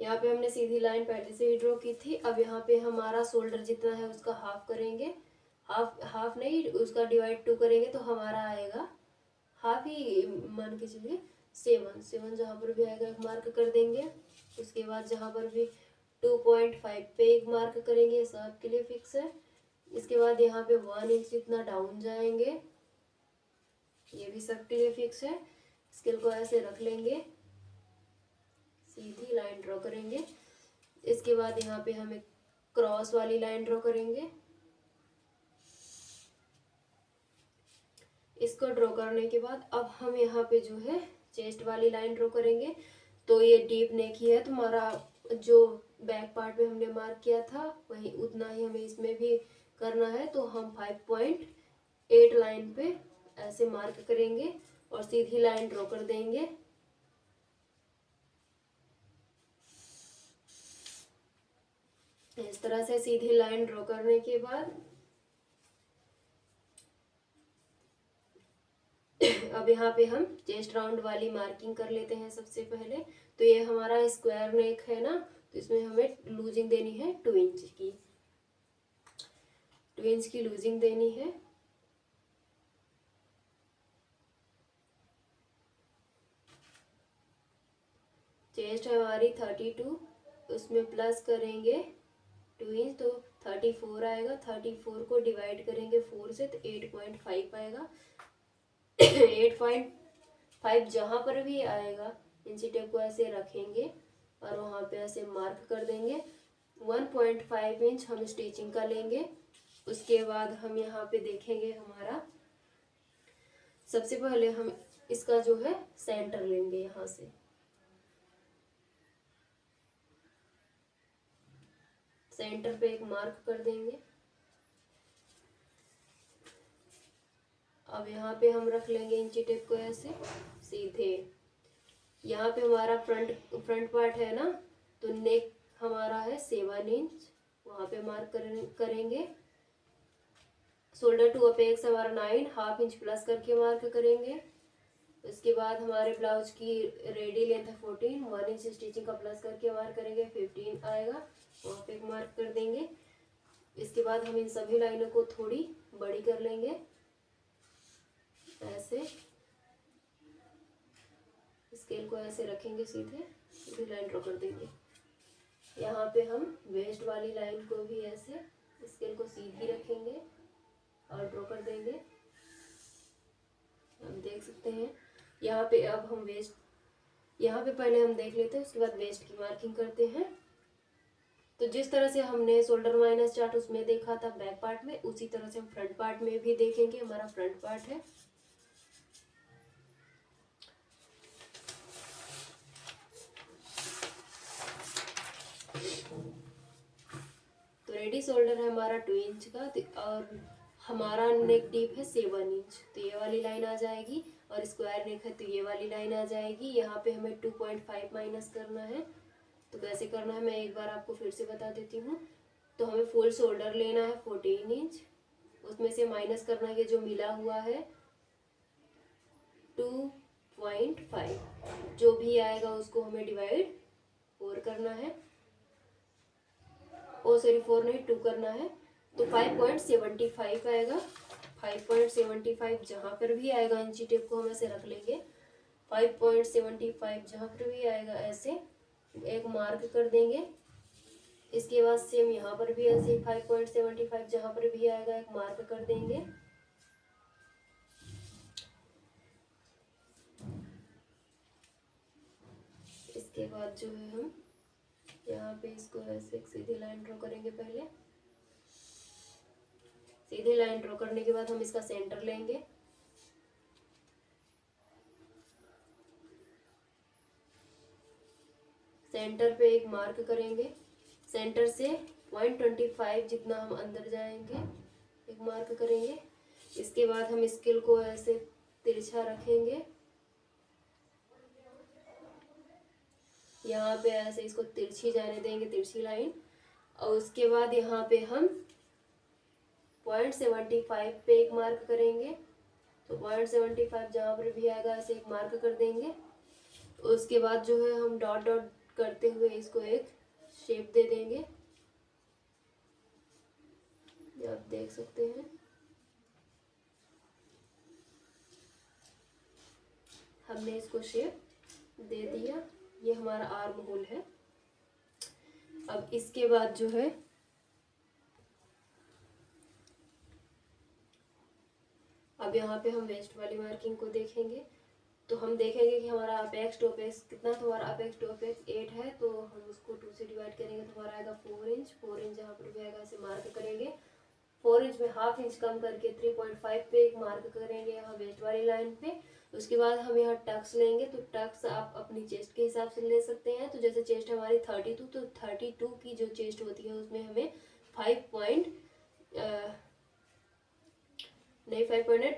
यहाँ पे हमने सीधी लाइन पहले से ही ड्रॉ की थी। अब यहाँ पे हमारा शोल्डर जितना है उसका हाफ करेंगे, हाफ नहीं, उसका डिवाइड 2 करेंगे तो हमारा आएगा हाफ ही मान के चलिए 7 जहाँ पर भी आएगा एक मार्क कर देंगे। उसके बाद जहाँ पर भी 2.5 पे एक मार्क करेंगे, सब के लिए फिक्स है। इसके बाद यहाँ पे 1 इंच जितना डाउन जाएंगे, ये भी सबके लिए फिक्स है। स्केल को ऐसे रख लेंगे, सीधी लाइन ड्रॉ करेंगे। इसके बाद यहाँ पे हम एक क्रॉस वाली लाइन ड्रॉ करेंगे। इसको ड्रॉ करने के बाद अब हम यहाँ पे जो है चेस्ट वाली लाइन ड्रॉ करेंगे। तो ये डीप नेक ही है, तुम्हारा जो बैक पार्ट में हमने मार्क किया था वही उतना ही हमें इसमें भी करना है। तो हम 5.8 लाइन पे ऐसे मार्क करेंगे और सीधी लाइन ड्रॉ कर देंगे। इस तरह से सीधी लाइन ड्रॉ करने के बाद अब यहाँ पे हम चेस्ट राउंड वाली मार्किंग कर लेते हैं सबसे पहले। तो ये हमारा स्क्वायर नेक है ना, तो इसमें हमें लूजिंग देनी है 2 इंच की, 2 इंच की लूजिंग देनी है। चेस्ट है हमारी 32, उसमें प्लस करेंगे 2 इंच तो 34 आएगा। 34 को डिवाइड करेंगे 4 से तो 8.5 आएगा। 8.5 जहाँ पर भी आएगा इंची टेप को ऐसे रखेंगे और वहाँ पे ऐसे मार्क कर देंगे। 1.5 इंच हम स्टिचिंग का लेंगे। उसके बाद हम यहाँ पे देखेंगे हमारा, सबसे पहले हम इसका जो है सेंटर लेंगे, यहाँ से सेंटर पे एक मार्क कर देंगे। अब यहाँ पे हम रख लेंगे इंची टेप को ऐसे सीधे। यहाँ पे हमारा फ्रंट पार्ट है ना, तो नेक हमारा है 7 इंच, वहाँ पे मार्क करेंगे। शोल्डर टू अपेक्स हमारा 9, हाफ इंच प्लस करके मार्क करेंगे। उसके बाद हमारे ब्लाउज की रेडी लेंथ है 14, 1 इंच स्टिचिंग का प्लस करके मार्क करेंगे, 15 आएगा, वहाँ पे एक मार्क कर देंगे। इसके बाद हम इन सभी लाइनों को थोड़ी बड़ी कर लेंगे ऐसे। स्केल को ऐसे रखेंगे, सीधी लाइन ड्रॉ कर देंगे। यहाँ पे हम वेस्ट वाली लाइन को भी ऐसे स्केल को सीधी रखेंगे और ड्रॉ कर देंगे। हम देख सकते हैं यहाँ पे। अब हम वेस्ट, यहाँ पे पहले हम देख लेते हैं, उसके बाद वेस्ट की मार्किंग करते हैं। तो जिस तरह से हमने शोल्डर माइनस चार्ट उसमें देखा था बैक पार्ट में, उसी तरह से हम फ्रंट पार्ट में भी देखेंगे। हमारा फ्रंट पार्ट है, तो रेडी शोल्डर है हमारा 2 इंच का और हमारा नेक डीप है 7 इंच, तो ये वाली लाइन आ जाएगी। और स्क्वायर नेक है तो ये वाली लाइन आ जाएगी। यहाँ पे हमें 2.5 माइनस करना है। तो कैसे करना है मैं एक बार आपको फिर से बता देती हूँ। तो हमें फुल शोल्डर लेना है 14 इंच, उसमें से माइनस करना है जो मिला हुआ है 2.5, जो भी आएगा उसको हमें डिवाइड 4 करना है। ओ सॉरी 4 नहीं 2 करना है, तो 5.75 आएगा। 5.75 जहाँ पर भी आएगा इंची टेप को हम ऐसे रख लेंगे। 5.75 जहाँ पर भी आएगा ऐसे एक मार्क कर देंगे। इसके बाद सेम यहाँ पर भी ऐसे 5.75 जहाँ पर भी आएगा एक मार्क कर देंगे। इसके बाद जो है हम यहाँ पे इसको ऐसे एक सीधी लाइन ड्रॉ करेंगे। पहले सीधी लाइन ड्रॉ करने के बाद हम इसका सेंटर लेंगे। सेंटर पे एक मार्क करेंगे। सेंटर से 0.25 जितना हम अंदर जाएंगे एक मार्क करेंगे। इसके बाद हम स्केल को ऐसे तिरछा रखेंगे, यहाँ पे ऐसे इसको तिरछी जाने देंगे, तिरछी लाइन। और उसके बाद यहाँ पे हम 0.75 पे एक मार्क करेंगे। तो 0.75 जहाँ पर भी आएगा ऐसे एक मार्क कर देंगे। उसके बाद जो है हम डॉट डॉट करते हुए इसको एक शेप दे देंगे। ये आप देख सकते हैं, हमने इसको शेप दे दिया। ये हमारा आर्म होल है। अब इसके बाद जो है अब यहाँ पे हम वेस्ट वाली मार्किंग को देखेंगे। तो हम देखेंगे कि हमारा अपेक्स टू अपेक्स कितना, तो हमारा अपेक्स टू अपेक्स 8 है, तो हम उसको 2 से डिवाइड करेंगे तो हमारा आएगा 4 इंच। 4 इंच जहाँ पर भी आएगा ऐसे मार्क करेंगे। 4 इंच में हाफ इंच कम करके 3.5 पे एक मार्क करेंगे यहाँ वेस्ट वाली लाइन पे। उसके बाद हम यहाँ टक्स लेंगे, तो टक्स आप अपनी चेस्ट के हिसाब से ले सकते हैं। तो जैसे चेस्ट हमारी 32, तो 32 की जो चेस्ट होती है उसमें हमें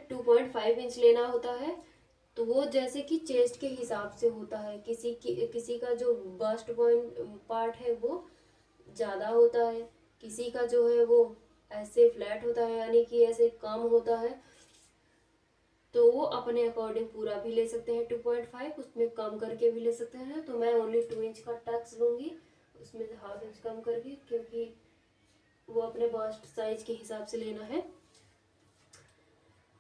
2.5 इंच लेना होता है। तो वो जैसे कि चेस्ट के हिसाब से होता है, किसी का जो बस्ट पार्ट है वो ज़्यादा होता है, किसी का जो है वो ऐसे फ्लैट होता है, यानी कि ऐसे कम होता है। तो वो अपने अकॉर्डिंग पूरा भी ले सकते हैं 2.5, उसमें कम करके भी ले सकते हैं। तो मैं ओनली 2 इंच का टक्स लूँगी, उसमें से हाफ इंच कम करके, क्योंकि वो अपने बस्ट साइज के हिसाब से लेना है।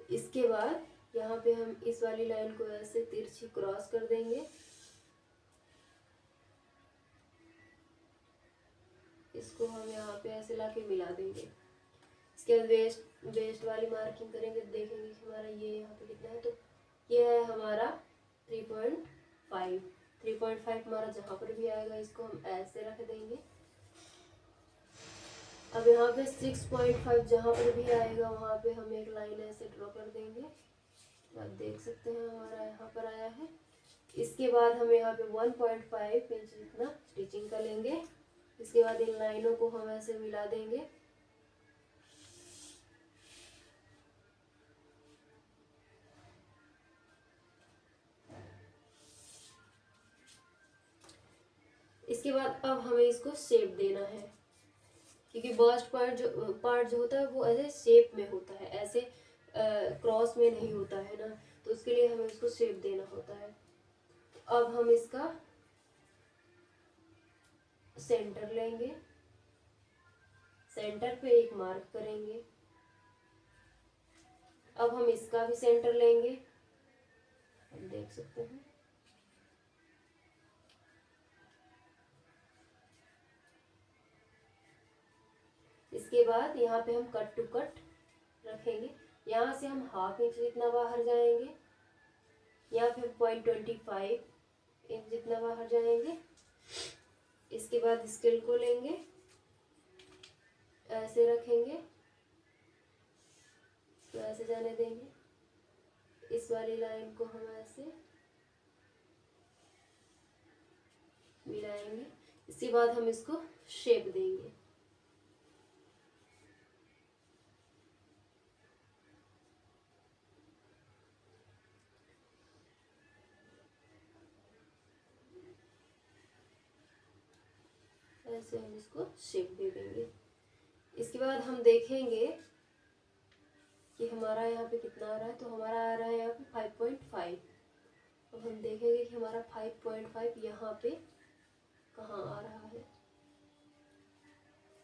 इसके बाद यहाँ पे हम इस वाली लाइन को ऐसे तिरछी क्रॉस कर देंगे। इसको हम यहाँ पे ऐसे लाके मिला देंगे। इसके बाद वेस्ट वाली मार्किंग करेंगे, देखेंगे कि हमारा ये यहाँ पे कितना है। तो ये है हमारा 3.5। 3.5 हमारा जहाँ पर भी आएगा इसको हम ऐसे रख देंगे। अब यहाँ पे 6.5 जहाँ पर भी आएगा वहाँ पे हम एक लाइन ऐसे ड्रॉ कर देंगे। आप देख सकते हैं हमारा यहाँ पर आया है। इसके बाद हम यहाँ पे 1.5 इंच जितना स्टिचिंग कर लेंगे। इसके बाद इन लाइनों को हम ऐसे मिला देंगे। इसके बाद अब हमें इसको शेप देना है, क्योंकि बस्ट पार्ट जो होता है वो ऐसे शेप में होता है, ऐसे क्रॉस में नहीं होता है ना। तो उसके लिए हमें इसको शेप देना होता है। अब हम इसका सेंटर लेंगे, सेंटर पे एक मार्क करेंगे। अब हम इसका भी सेंटर लेंगे, आप देख सकते हैं। इसके बाद यहाँ पे हम कट टू कट रखेंगे। यहाँ से हम हाफ इंच जितना बाहर जाएंगे, यहाँ पे 0.25 इंच जितना बाहर जाएंगे। इसके बाद स्केल को लेंगे, ऐसे रखेंगे, तो ऐसे जाने देंगे। इस वाली लाइन को हम ऐसे मिलाएंगे। इसके बाद हम इसको शेप देंगे। ऐसे हम इसको शेप दे देंगे। इसके बाद हम देखेंगे कि हमारा यहाँ पे कितना आ रहा है। तो हमारा आ रहा है यहाँ पे 5.5। अब हम देखेंगे कि हमारा 5.5 यहाँ पे कहाँ आ रहा है।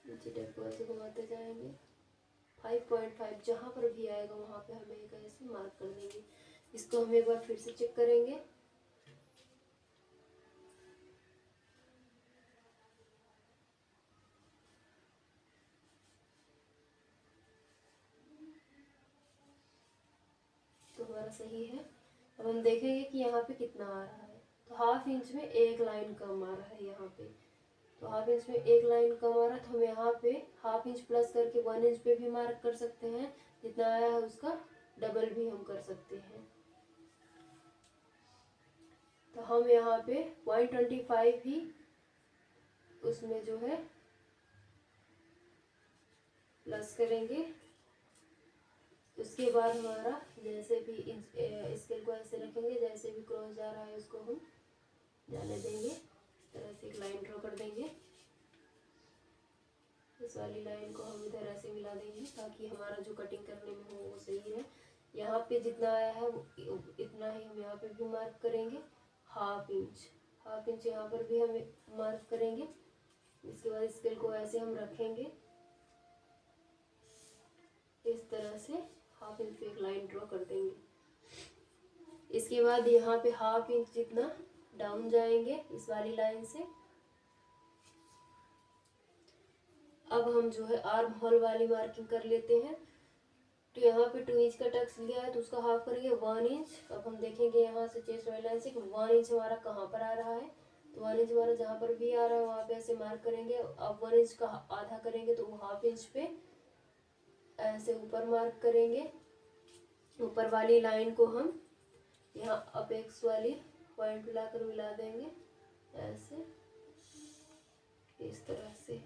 नीचे टेप को ऐसे घुमाते जाएंगे। 5.5 जहाँ पर भी आएगा वहाँ पे हमें एक ऐसे मार्क कर देंगे। इसको हम एक बार फिर से चेक करेंगे। तो हमारा सही है। अब हम देखेंगे कि यहाँ पे कितना आ रहा है। तो हाफ इंच में एक लाइन कम आ रहा है यहाँ पे। तो हाफ इंच में एक लाइन कम आ रहा है, तो हम यहाँ पे हाफ इंच प्लस करके 1 इंच पे भी मार्क कर सकते हैं। जितना आया है उसका डबल भी हम कर सकते हैं। तो हम यहाँ पे 0.25 ही उसमें जो है प्लस करेंगे। उसके बाद हमारा जैसे भी स्केल को ऐसे रखेंगे, जैसे भी क्रॉस जा रहा है उसको हम जाने देंगे। तरह से एक लाइन ड्रॉ कर देंगे। इस वाली लाइन को हम इधर ऐसे मिला देंगे ताकि हमारा जो कटिंग करने में हो वो सही है। यहाँ पे जितना आया है इतना ही हम यहाँ पे भी मार्क करेंगे। हाफ हाफ इंच यहाँ पर भी हम मार्क करेंगे। इसके बाद स्केल को ऐसे हम रखेंगे, इस तरह से हाफ इंच पे एक लाइन ड्रॉ कर देंगे। इसके बाद यहाँ पे हाफ इंच जितना डाउन जाएंगे इस वाली लाइन से। अब हम जो है आर्म होल वाली मार्किंग कर लेते हैं। तो यहाँ पे 2 इंच का टक्स लिया है तो उसका हाफ करेंगे 1 इंच। अब हम देखेंगे यहाँ से चेस्ट वाली लाइन से 1 इंच हमारा कहाँ पर आ रहा है। तो 1 इंच हमारा जहाँ पर भी आ रहा है वहाँ पे ऐसे मार्क करेंगे। अब 1 इंच का आधा करेंगे तो वो हाफ इंच पे ऐसे ऊपर मार्क करेंगे। ऊपर वाली लाइन को हम यहाँ अपेक्स वाली पॉइंट मिलाकर मिला देंगे ऐसे, इस तरह से।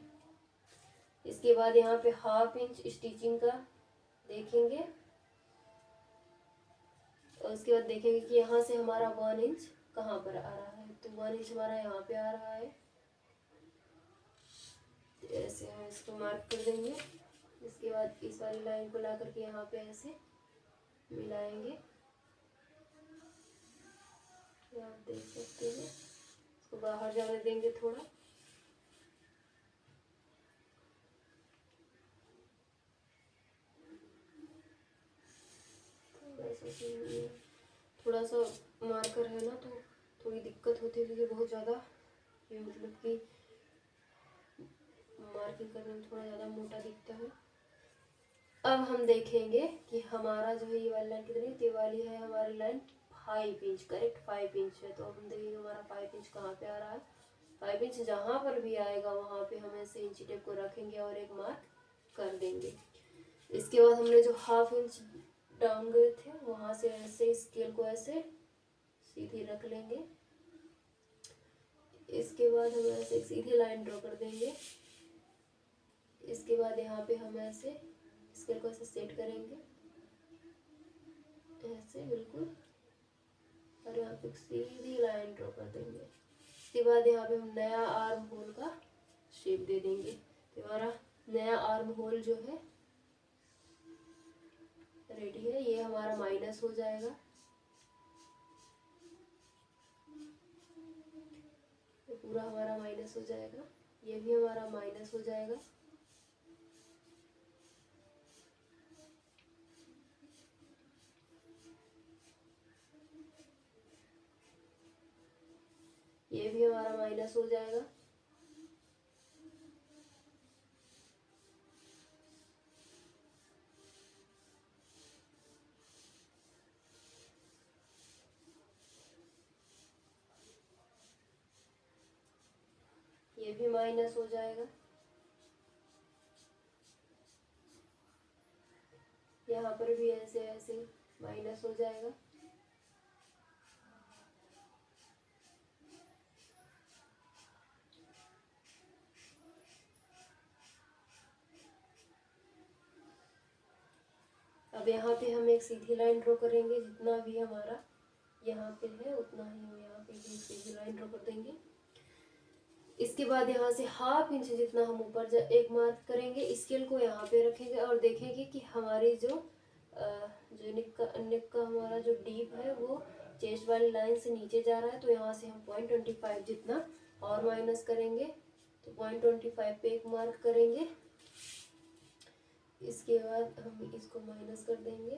इसके बाद यहाँ पे हाफ इंच स्टिचिंग का देखेंगे और उसके बाद देखेंगे कि यहाँ से हमारा 1 इंच कहाँ पर आ रहा है। तो 1 इंच हमारा यहाँ पे आ रहा है, ऐसे हम इसको मार्क कर देंगे। इसके बाद इस वाली लाइन को ला करके यहाँ पे ऐसे मिलाएंगे, आप देख सकते हैं। इसको बाहर जाने देंगे थोड़ा। थोड़ा सा मार्कर है ना तो थोड़ी दिक्कत होती है, क्योंकि बहुत ज़्यादा ये मतलब कि मार्किंग करने में थोड़ा ज़्यादा मोटा दिखता है। अब हम देखेंगे कि हमारा जो है ये वाली लाइन कितनी, ये वाली है हमारी लाइन 5 इंच, करेक्ट 5 इंच है। तो अब हम देखेंगे हमारा 5 इंच कहाँ पे आ रहा है। 5 इंच जहाँ पर भी आएगा वहाँ पे हम ऐसे इंची टेप को रखेंगे और एक मार्क कर देंगे। इसके बाद हमने जो हाफ इंच डाउन गए थे वहाँ से ऐसे स्केल को ऐसे सीधी रख लेंगे। इसके बाद हम ऐसे एक सीधी लाइन ड्रॉ कर देंगे। इसके बाद यहाँ पे हम ऐसे स्केल को ऐसे सेट करेंगे ऐसे बिल्कुल, और यहाँ पे सीधी लाइन ड्रॉ कर देंगे। इसके बाद यहाँ पे हम नया आर्म होल का शेप दे देंगे। तो हमारा नया आर्म होल जो है रेडी है। ये हमारा माइनस हो जाएगा, ये पूरा हमारा माइनस हो जाएगा, ये भी हमारा माइनस हो जाएगा। ये भी हमारा माइनस हो जाएगा। ये भी माइनस हो जाएगा। यहाँ पर भी ऐसे ऐसे माइनस हो जाएगा। अब यहाँ पे हम एक सीधी लाइन ड्रॉ करेंगे। जितना भी हमारा यहाँ पे है उतना ही हम यहाँ पे भी सीधी लाइन ड्रॉ कर देंगे। इसके बाद यहाँ से हाफ इंच जितना हम ऊपर एक मार्क करेंगे, स्केल को यहाँ पे रखेंगे और देखेंगे कि हमारी जो नेक का हमारा जो डीप है वो चेस्ट वाली लाइन से नीचे जा रहा है। तो यहाँ से हम 0.25 जितना और माइनस करेंगे। तो 0.25 पे एक मार्क करेंगे। इसके बाद हम इसको माइनस कर देंगे।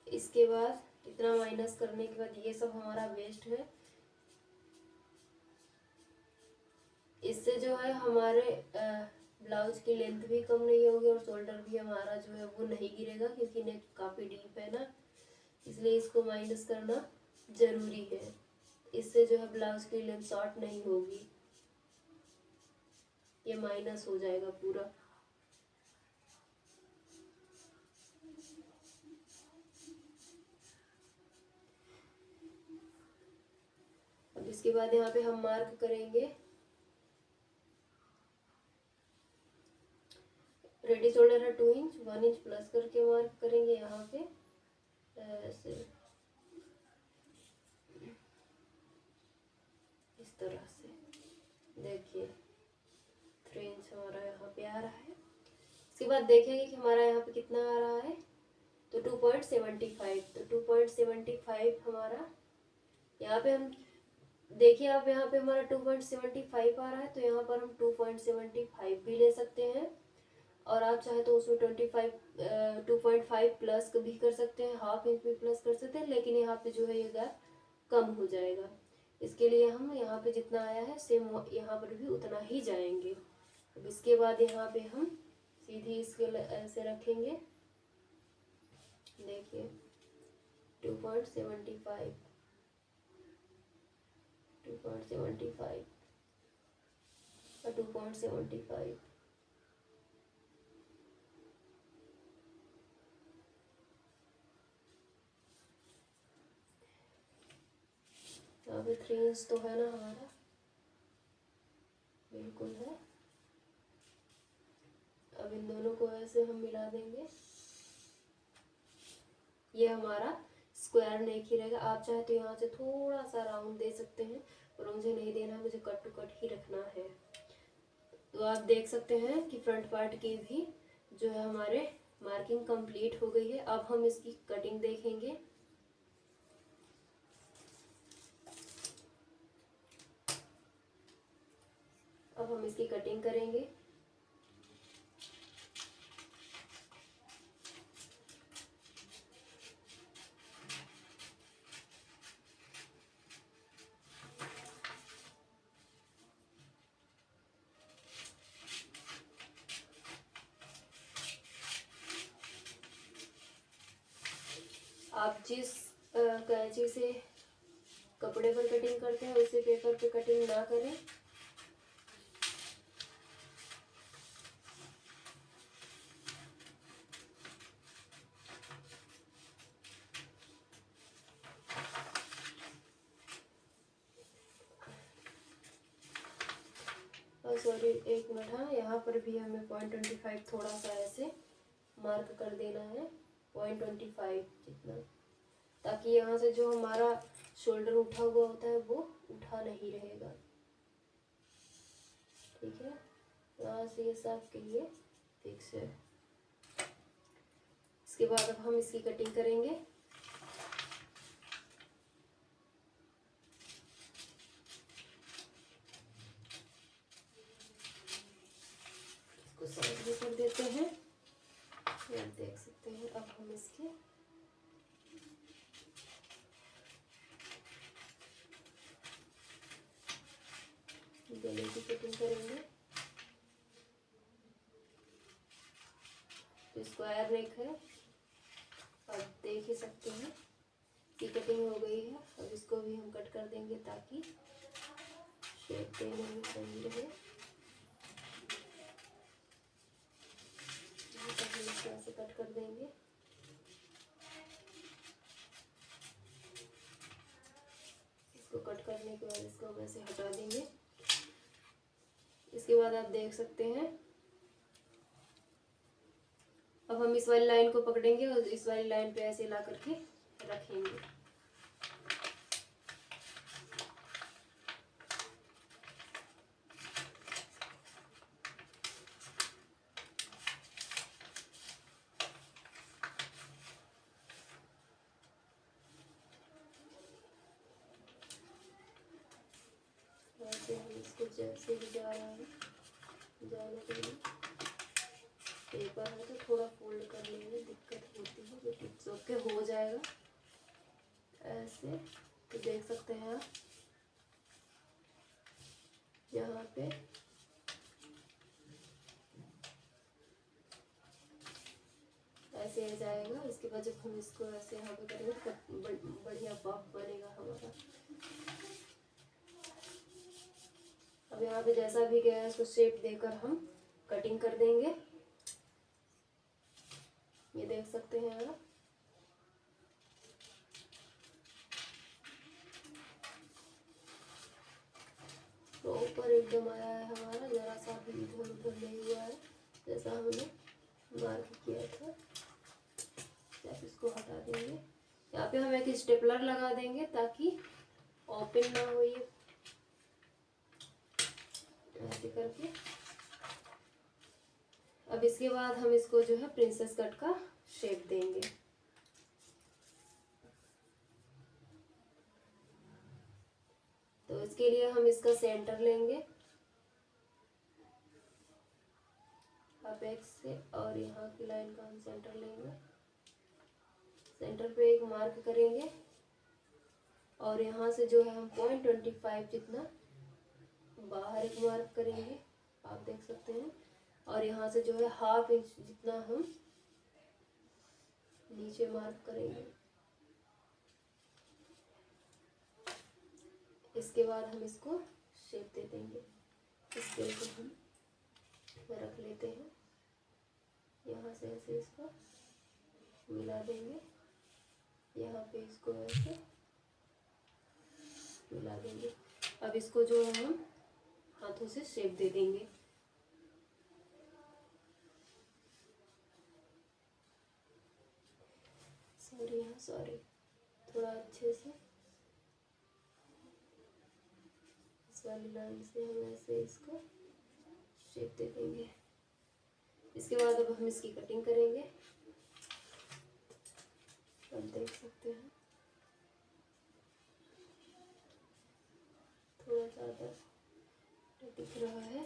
इसके बाद इतना माइनस करने के बाद ये सब हमारा वेस्ट है। इससे जो है हमारे ब्लाउज की लेंथ भी कम नहीं होगी और शोल्डर भी हमारा जो है वो नहीं गिरेगा, क्योंकि नेक काफ़ी डीप है ना, इसलिए इसको माइनस करना ज़रूरी है। इससे जो है ब्लाउज की लेंथ शॉर्ट नहीं होगी, ये माइनस हो जाएगा पूरा। अब इसके बाद यहाँ पे हम मार्क करेंगे रेडी शोल्डर है 2 इंच, 1 इंच प्लस करके मार्क करेंगे यहाँ पे ऐसे इस तरह से। देखिए 3 इंच हमारा यहाँ पे आ रहा है। इसके बाद देखेंगे कि हमारा यहाँ पे कितना आ रहा है। तो 2.75, तो 2.75 हमारा यहाँ पे हम देखिए, आप यहाँ पे हमारा 2.75 आ रहा है, तो यहाँ पर हम 2.75 भी ले सकते हैं। और आप चाहे तो उसमें 2.5 प्लस भी कर सकते हैं, हाफ इंच भी प्लस कर सकते हैं, लेकिन यहाँ पे जो है ये गैप कम हो जाएगा। इसके लिए हम यहाँ पे जितना आया है सेम यहाँ पर भी उतना ही जाएंगे। अब इसके बाद यहाँ पे हम सीधी इसके ऐसे रखेंगे, देखिए 2.75 2.75 और 2.75। यहाँ पे 3 इंच तो है ना हमारा, बिल्कुल है। अब इन दोनों को ऐसे हम मिला देंगे, ये हमारा स्क्वायर नेक ही रहेगा। आप चाहे तो यहाँ से थोड़ा सा राउंड दे सकते हैं, पर मुझे नहीं देना, मुझे कट टू कट ही रखना है। तो आप देख सकते हैं कि फ्रंट पार्ट की भी जो है हमारे मार्किंग कंप्लीट हो गई है। अब हम इसकी कटिंग देखेंगे। अब हम इसकी कटिंग करेंगे। आप जिस कैंची से कपड़े पर कटिंग करते हैं उसी पेपर पे कटिंग ना करें। सॉरी, एक मिनट, हाँ यहाँ पर भी हमें 0.25 थोड़ा सा ऐसे मार्क कर देना है, 0.25 जितना, ताकि यहाँ से जो हमारा शोल्डर उठा हुआ होता है वो उठा नहीं रहेगा। ठीक है, यहाँ से ये सब के लिए फिक्स है। इसके बाद अब हम इसकी कटिंग करेंगे। इसको साइड में कर देते हैं। आप देख सकते हैं, अब हम इसके गले की कटिंग करेंगे। तो स्क्वायर नेक है, आप देख ही सकते हैं कि कटिंग हो गई है। अब इसको भी हम कट कर देंगे ताकि शेप देने में सही रहे। ऐसे कट कर देंगे। इसको कट करने के बाद इसको हम ऐसे हटा देंगे। इसके बाद आप देख सकते हैं, अब हम इस वाली लाइन को पकड़ेंगे और इस वाली लाइन पे ऐसे ला करके रखेंगे। ऐसे हम इसको जैसे भी जा रहा है जाने के लिए, पेपर है तो थोड़ा फोल्ड करने में दिक्कत होती है, जो टिप्स ओके हो जाएगा ऐसे। तो देख सकते हैं आप यहाँ पे ऐसे आ जाएगा। इसके बाद जब हम इसको ऐसे यहाँ पे करेंगे तो बढ़िया पफ बनेगा हमारा। अब यहाँ पे जैसा भी गया है उसको शेप देकर हम कटिंग कर देंगे। ये देख सकते हैं आप। तो ऊपर एकदम आया है हमारा, जरा सा भी इधर उधर नहीं हुआ है जैसा हमने मार्क किया था। अब इसको हटा देंगे। यहाँ पे हम एक स्टेपलर लगा देंगे ताकि ओपन ना हो ये, ऐसे करके। अब इसके बाद हम इसको जो है प्रिंसेस कट का शेप देंगे। इसके लिए हम इसका सेंटर लेंगे अपेक्स से, और यहाँ की लाइन का हम सेंटर लेंगे। सेंटर पे एक मार्क करेंगे और यहाँ से जो है हम 0.25 जितना बाहर एक मार्क करेंगे, आप देख सकते हैं। और यहाँ से जो है 1/2 इंच जितना हम नीचे मार्क करेंगे। इसके बाद हम इसको शेप दे देंगे। इसके को हम रख लेते हैं, यहाँ से ऐसे इसको मिला देंगे, यहाँ पे इसको ऐसे मिला देंगे। अब इसको जो है हम हाथों से शेप दे देंगे। सॉरी थोड़ा अच्छे से इस वाली लाइन से हम ऐसे इसको शेप दे देंगे। इसके बाद अब हम इसकी कटिंग करेंगे। आप देख सकते हैं थोड़ा ज़्यादा दिख रहा है।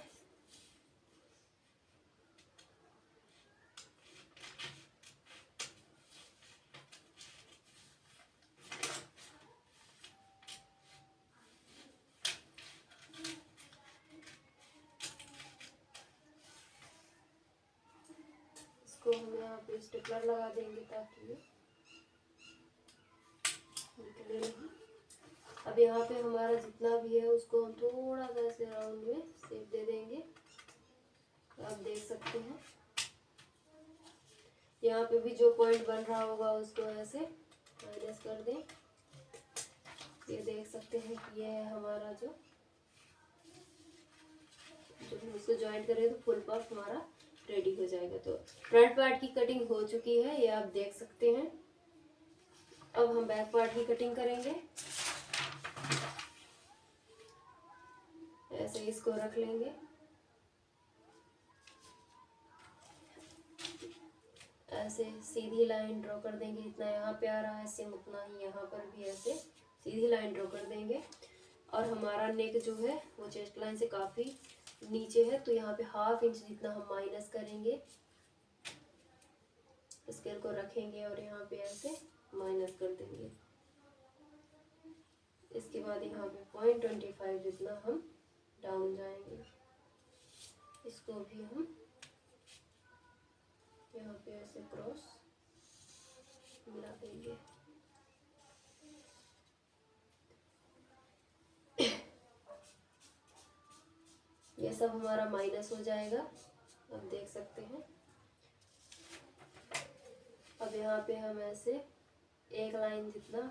इसको हम यहाँ पे स्टेपलर लगा देंगे ताकि ये निकले नहीं। अब यहाँ पे हमारा जितना भी है उसको हम थोड़ा सा ऐसे राउंड में शेप दे देंगे। आप देख सकते हैं यहाँ पे भी जो पॉइंट बन रहा होगा उसको ऐसे माइनस कर दें। ये देख सकते हैं कि ये है हमारा जो हम इसको ज्वाइंट करेंगे तो फुल पफ हमारा रेडी हो जाएगा। तो फ्रंट पार्ट की कटिंग हो चुकी है, ये आप देख सकते हैं। अब हम बैक पार्ट की कटिंग करेंगे। ऐसे इसको रख लेंगे, ऐसे सीधी लाइन ड्रॉ कर देंगे। जितना यहाँ पे आ रहा है सेम उतना ही यहाँ पर भी ऐसे सीधी लाइन ड्रॉ कर देंगे। और हमारा नेक जो है वो चेस्ट लाइन से काफ़ी नीचे है, तो यहाँ पे 1/2 इंच जितना हम माइनस करेंगे। स्केल को रखेंगे और यहाँ पे ऐसे माइनस कर देंगे। इसके बाद यहाँ पे 0.25 जितना हम डाउन जाएंगे। इसको भी हम यहाँ पे ऐसे क्रॉस मिला देंगे। ये सब हमारा माइनस हो जाएगा, आप देख सकते हैं। अब यहाँ पे हम ऐसे एक लाइन जितना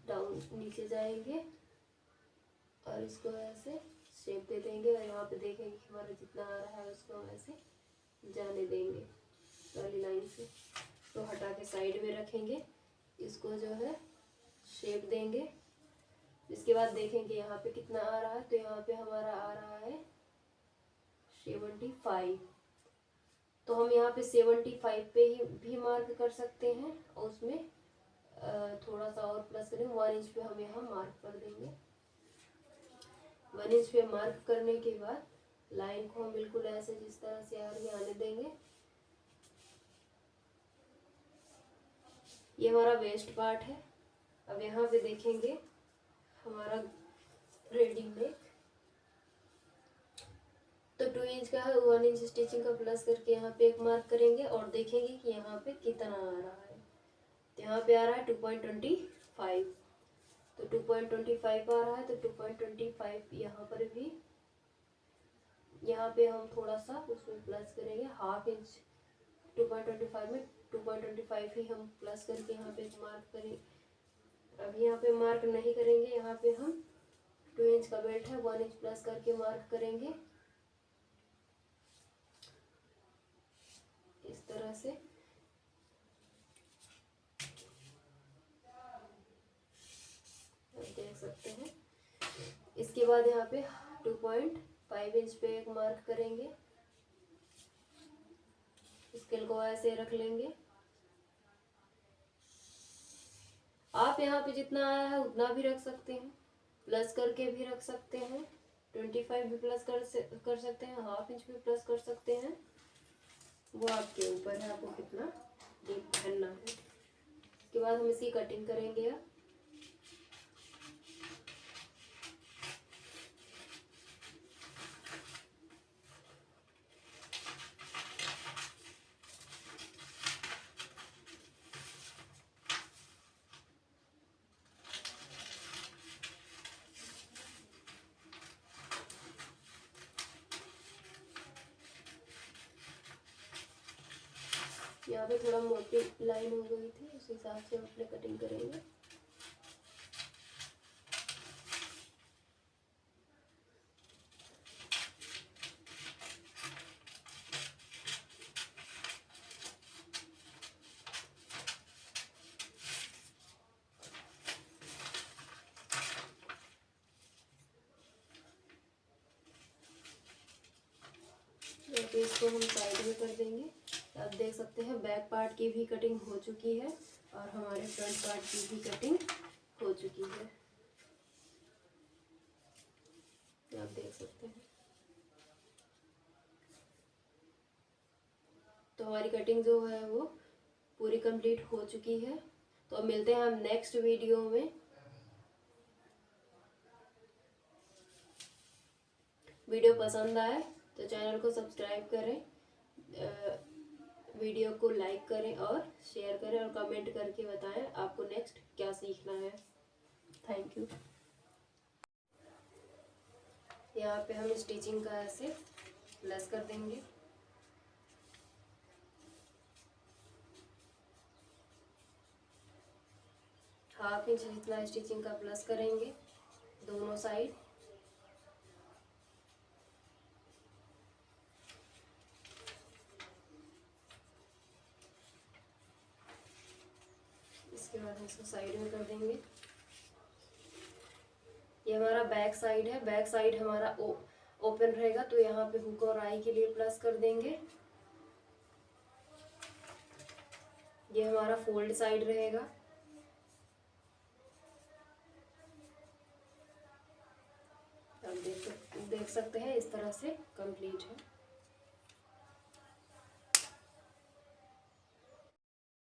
डाउन नीचे जाएंगे और इसको ऐसे शेप दे देंगे। और यहाँ पे देखेंगे कि हमारा जितना आ रहा है उसको हम ऐसे जाने देंगे वाली लाइन से। तो हटा के साइड में रखेंगे, इसको जो है शेप देंगे। इसके बाद देखेंगे यहाँ पे कितना आ रहा है, तो यहाँ पे हमारा आ रहा है 75। तो हम यहाँ पे 75 पे ही भी मार्क कर सकते हैं और उसमें थोड़ा सा और प्लस करेंगे। 1 इंच पे हम यहाँ मार्क कर देंगे। 1 इंच पे मार्क करने के बाद लाइन को हम बिल्कुल ऐसे जिस तरह से आ रही आने देंगे। ये हमारा वेस्ट पार्ट है। अब यहाँ पे देखेंगे हमारा रेडी नेक, तो 2 इंच का है, 1 इंच स्टिचिंग का प्लस करके यहाँ पे एक मार्क करेंगे और देखेंगे कि यहाँ पे कितना आ रहा है। तो यहाँ पे आ रहा है 2.25, तो 2.25 आ रहा है। तो 2.25 यहाँ पर भी, यहाँ पे हम थोड़ा सा उसमें प्लस करेंगे 1/2 इंच। 2.25 में 2.25 ही हम प्लस करके यहाँ पे एक मार्क करेंगे। अब यहाँ पे मार्क नहीं करेंगे, यहाँ पे हम 2 इंच का बेल्ट है, 1 इंच प्लस करके मार्क करेंगे इस तरह से। आप देख सकते हैं। इसके बाद यहाँ पे 2.5 इंच पे एक मार्क करेंगे। स्केल को ऐसे रख लेंगे। आप यहाँ पे जितना आया है उतना भी रख सकते हैं, प्लस करके भी रख सकते हैं, 25 भी प्लस कर सकते हैं, 1/2 इंच भी प्लस कर सकते हैं, वो आपके ऊपर है, आपको कितना डीप पहनना है। उसके बाद हम इसकी कटिंग करेंगे अब। यहाँ पे थोड़ा मोटी लाइन हो गई थी, उस हिसाब से हम अपने कटिंग करेंगे। तो इसको हम साइड में कर देंगे। आप देख सकते हैं बैक पार्ट की भी कटिंग हो चुकी है और हमारे फ्रंट पार्ट की भी कटिंग हो चुकी है, आप देख सकते हैं। तो हमारी कटिंग जो है वो पूरी कंप्लीट हो चुकी है। तो अब मिलते हैं हम नेक्स्ट वीडियो में। वीडियो पसंद आए तो चैनल को सब्सक्राइब करें, वीडियो को लाइक करें और शेयर करें और कमेंट करके बताएं आपको नेक्स्ट क्या सीखना है। Thank you. यहाँ पे हम स्टिचिंग का ऐसे प्लस कर देंगे। ½ इंच जितना स्टिचिंग का प्लस करेंगे दोनों साइड। इसके बाद हम इसको साइड में कर देंगे। ये हमारा बैक साइड है, बैक साइड हमारा ओपन रहेगा, तो यहाँ पे हुक और आई के लिए प्लस कर देंगे। ये हमारा फोल्ड साइड रहेगा। आप देख सकते हैं इस तरह से कंप्लीट है।